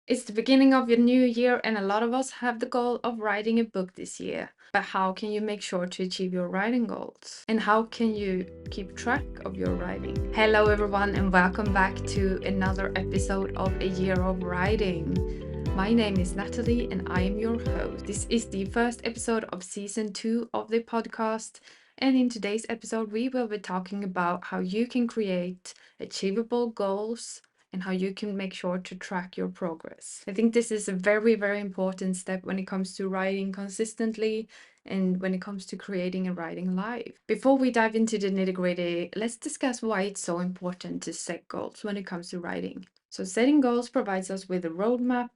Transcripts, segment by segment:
It's the beginning of your new year, and a lot of us have the goal of writing a book this year. But how can you make sure to achieve your writing goals? And how can you keep track of your writing? Hello, everyone, and welcome back to another episode of A Year of Writing. My name is Natalie, and I am your host. This is the first episode of season 2 of the podcast. And in today's episode, we will be talking about how you can create achievable goals and how you can make sure to track your progress. I think this is a very, very important step when it comes to writing consistently and when it comes to creating a writing life. Before we dive into the nitty-gritty, let's discuss why it's so important to set goals when it comes to writing. So setting goals provides us with a roadmap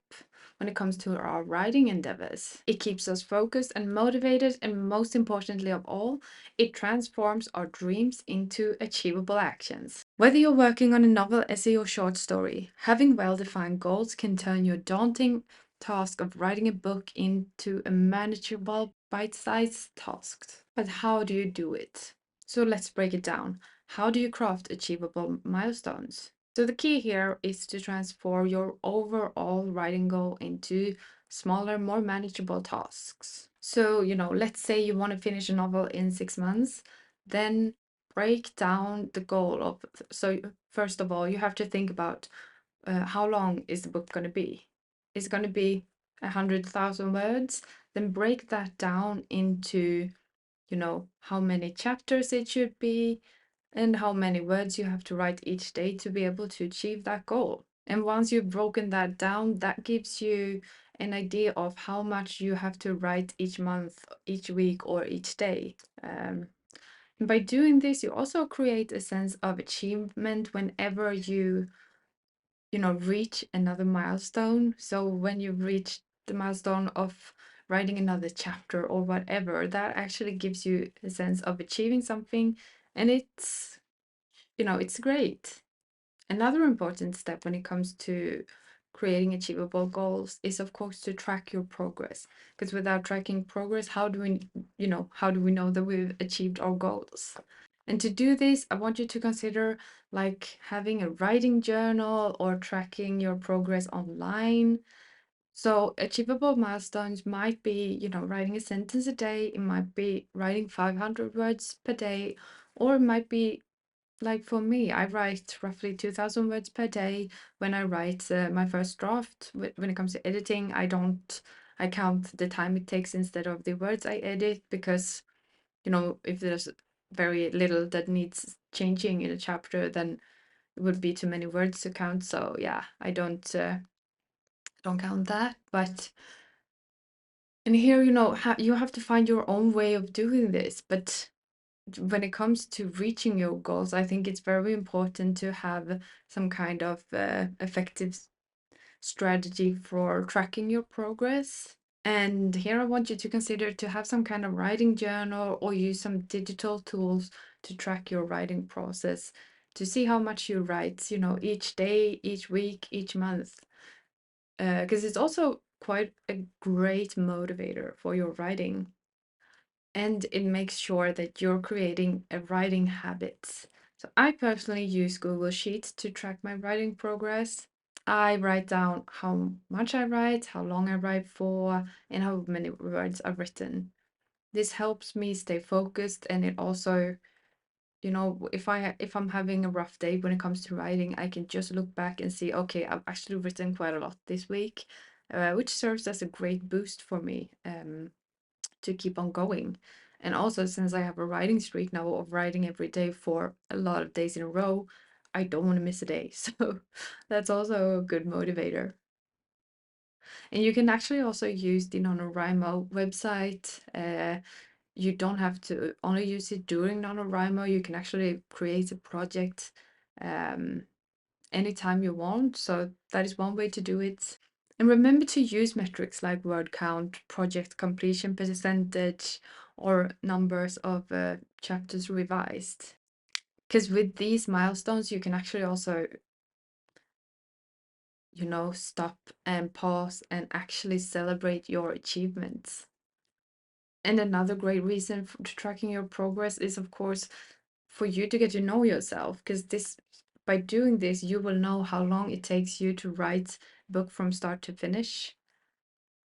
when it comes to our writing endeavors. It keeps us focused and motivated, and most importantly of all, it transforms our dreams into achievable actions. Whether you're working on a novel, essay, or short story, having well-defined goals can turn your daunting task of writing a book into a manageable, bite-sized task. But how do you do it? So let's break it down. How do you craft achievable milestones? So the key here is to transform your overall writing goal into smaller, more manageable tasks. So, let's say you want to finish a novel in 6 months, then break down the goal of, so first of all, you have to think about how long is the book going to be? Is it going to be 100,000 words? Then break that down into, how many chapters it should be, and how many words you have to write each day to be able to achieve that goal. And once you've broken that down, that gives you an idea of how much you have to write each month, each week, or each day. And by doing this, you also create a sense of achievement whenever you reach another milestone. So when you reach the milestone of writing another chapter or whatever, that actually gives you a sense of achieving something, and it's great. Another important step when it comes to creating achievable goals is, of course, to track your progress. Because without tracking progress, how do we know that we've achieved our goals? And to do this, I want you to consider like having a writing journal or tracking your progress online. So achievable milestones might be, writing a sentence a day. It might be writing 500 words per day, or it might be like for me, I write roughly 2,000 words per day when I write my first draft. When it comes to editing, I count the time it takes instead of the words I edit, because, if there's very little that needs changing in a chapter, then it would be too many words to count. So yeah, I don't count that. But and here, you have to find your own way of doing this. But when it comes to reaching your goals, I think it's very important to have some kind of effective strategy for tracking your progress. And here I want you to consider to have some kind of writing journal or use some digital tools to track your writing process, to see how much you write, each day, each week, each month. Because it's also quite a great motivator for your writing. And it makes sure that you're creating a writing habit. So I personally use Google Sheets to track my writing progress. I write down how much I write, how long I write for, and how many words I've written. This helps me stay focused, and it also, if I'm having a rough day when it comes to writing, I can just look back and see, okay, I've actually written quite a lot this week, which serves as a great boost for me. To keep on going. And also, since I have a writing streak now of writing every day for a lot of days in a row, I don't want to miss a day. So that's also a good motivator. And you can actually also use the NaNoWriMo website. You don't have to only use it during NaNoWriMo. You can actually create a project anytime you want. So that is one way to do it. And remember to use metrics like word count, project completion percentage, or numbers of chapters revised. Because with these milestones, you can actually also, stop and pause and actually celebrate your achievements. And another great reason for tracking your progress is, of course, for you to get to know yourself, because by doing this, you will know how long it takes you to write book from start to finish.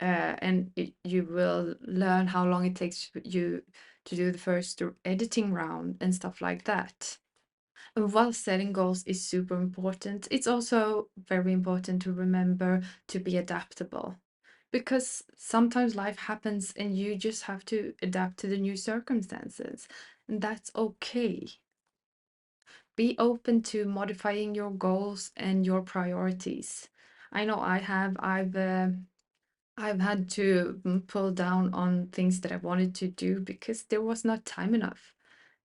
And you will learn how long it takes you to do the first editing round and stuff like that. And while setting goals is super important, it's also very important to remember to be adaptable. Because sometimes life happens and you just have to adapt to the new circumstances, and that's okay. Be open to modifying your goals and your priorities. I know I've had to pull down on things that I wanted to do because there was not time enough.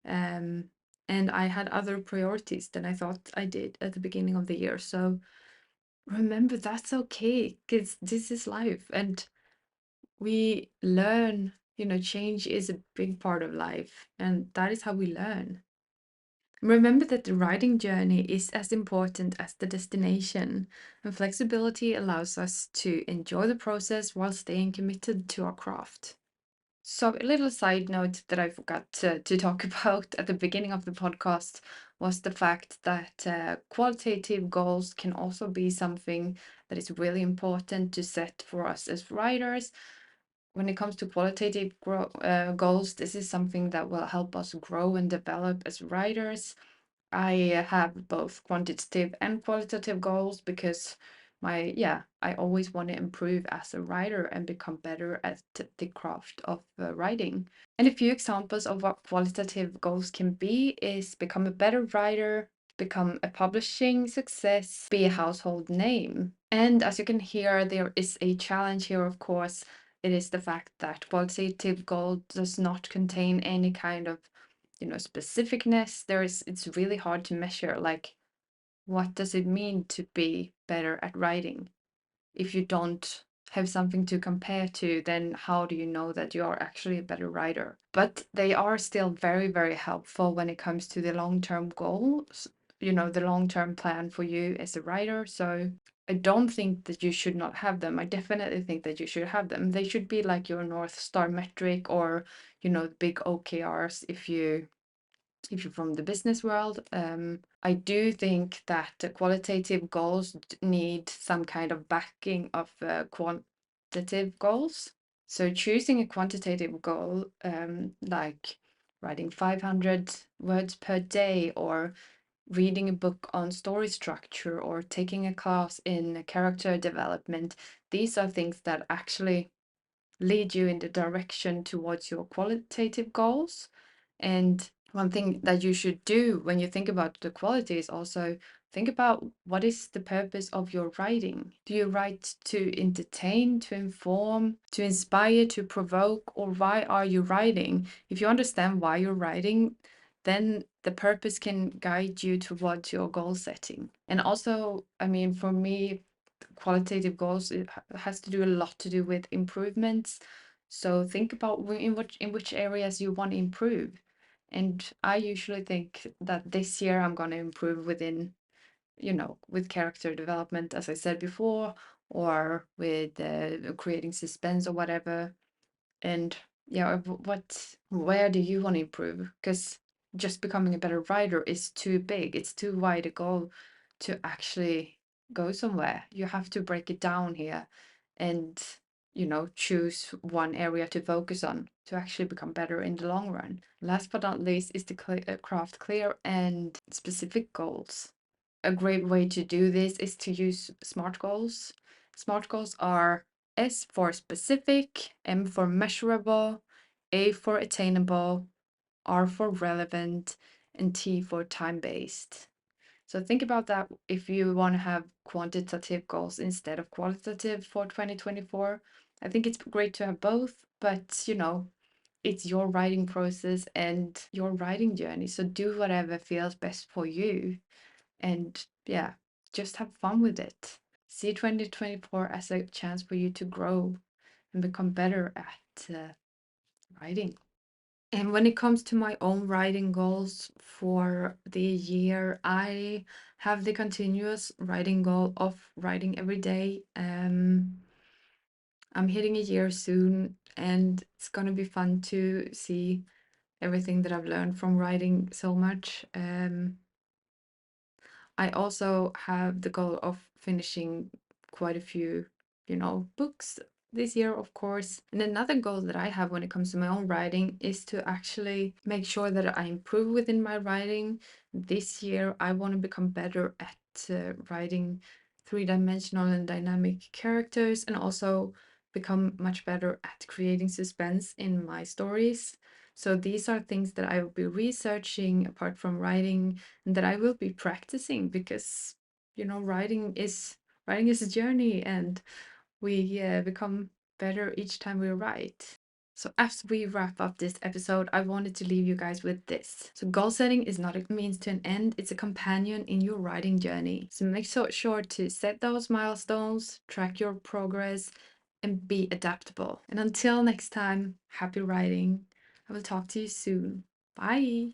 Um, and I had other priorities than I thought I did at the beginning of the year. So remember, that's okay, because this is life and we learn, change is a big part of life, and that is how we learn. Remember that the writing journey is as important as the destination, and flexibility allows us to enjoy the process while staying committed to our craft. So, a little side note that I forgot to talk about at the beginning of the podcast was the fact that qualitative goals can also be something that is really important to set for us as writers. When it comes to qualitative goals, this is something that will help us grow and develop as writers. I have both quantitative and qualitative goals because I always want to improve as a writer and become better at the craft of writing. And a few examples of what qualitative goals can be is become a better writer, become a publishing success, be a household name. And as you can hear, there is a challenge here, of course. It is the fact that qualitative goal does not contain any kind of specificness. It's really hard to measure, like, what does it mean to be better at writing? If you don't have something to compare to, then how do you know that you are actually a better writer? But they are still very, very helpful when it comes to the long-term goals, the long-term plan for you as a writer. So I don't think that you should not have them. I definitely think that you should have them. They should be like your North Star metric, or big OKRs if you're from the business world. I do think that the qualitative goals need some kind of backing of quantitative goals. So choosing a quantitative goal, like writing 500 words per day, or reading a book on story structure, or taking a class in character development, these are things that actually lead you in the direction towards your qualitative goals. And one thing that you should do when you think about the quality is also think about, what is the purpose of your writing? Do you write to entertain, to inform, to inspire, to provoke, or why are you writing? If you understand why you're writing, then the purpose can guide you towards your goal setting. And also, I mean, for me, qualitative goals, it has to do a lot to do with improvements. So think about in which areas you want to improve. And I usually think that this year I'm going to improve within, with character development, as I said before, or with creating suspense or whatever. And yeah, where do you want to improve? Because just becoming a better writer is too big. It's too wide a goal to actually go somewhere. You have to break it down here and, choose one area to focus on to actually become better in the long run. Last but not least is to craft clear and specific goals. A great way to do this is to use SMART goals. SMART goals are S for specific, M for measurable, A for attainable, R for relevant, and T for time-based. So think about that if you want to have quantitative goals instead of qualitative for 2024. I think it's great to have both, but it's your writing process and your writing journey. So do whatever feels best for you. And yeah, just have fun with it. See 2024 as a chance for you to grow and become better at writing. And when it comes to my own writing goals for the year, I have the continuous writing goal of writing every day. I'm hitting a year soon, and it's gonna be fun to see everything that I've learned from writing so much. I also have the goal of finishing quite a few, books this year, of course. And another goal that I have when it comes to my own writing is to actually make sure that I improve within my writing. This year, I want to become better at writing three-dimensional and dynamic characters, and also become much better at creating suspense in my stories. So these are things that I will be researching apart from writing, and that I will be practicing, because writing is a journey, and we become better each time we write. So as we wrap up this episode, I wanted to leave you guys with this. So goal setting is not a means to an end, it's a companion in your writing journey. So make sure to set those milestones, track your progress, and be adaptable. And until next time, happy writing. I will talk to you soon. Bye.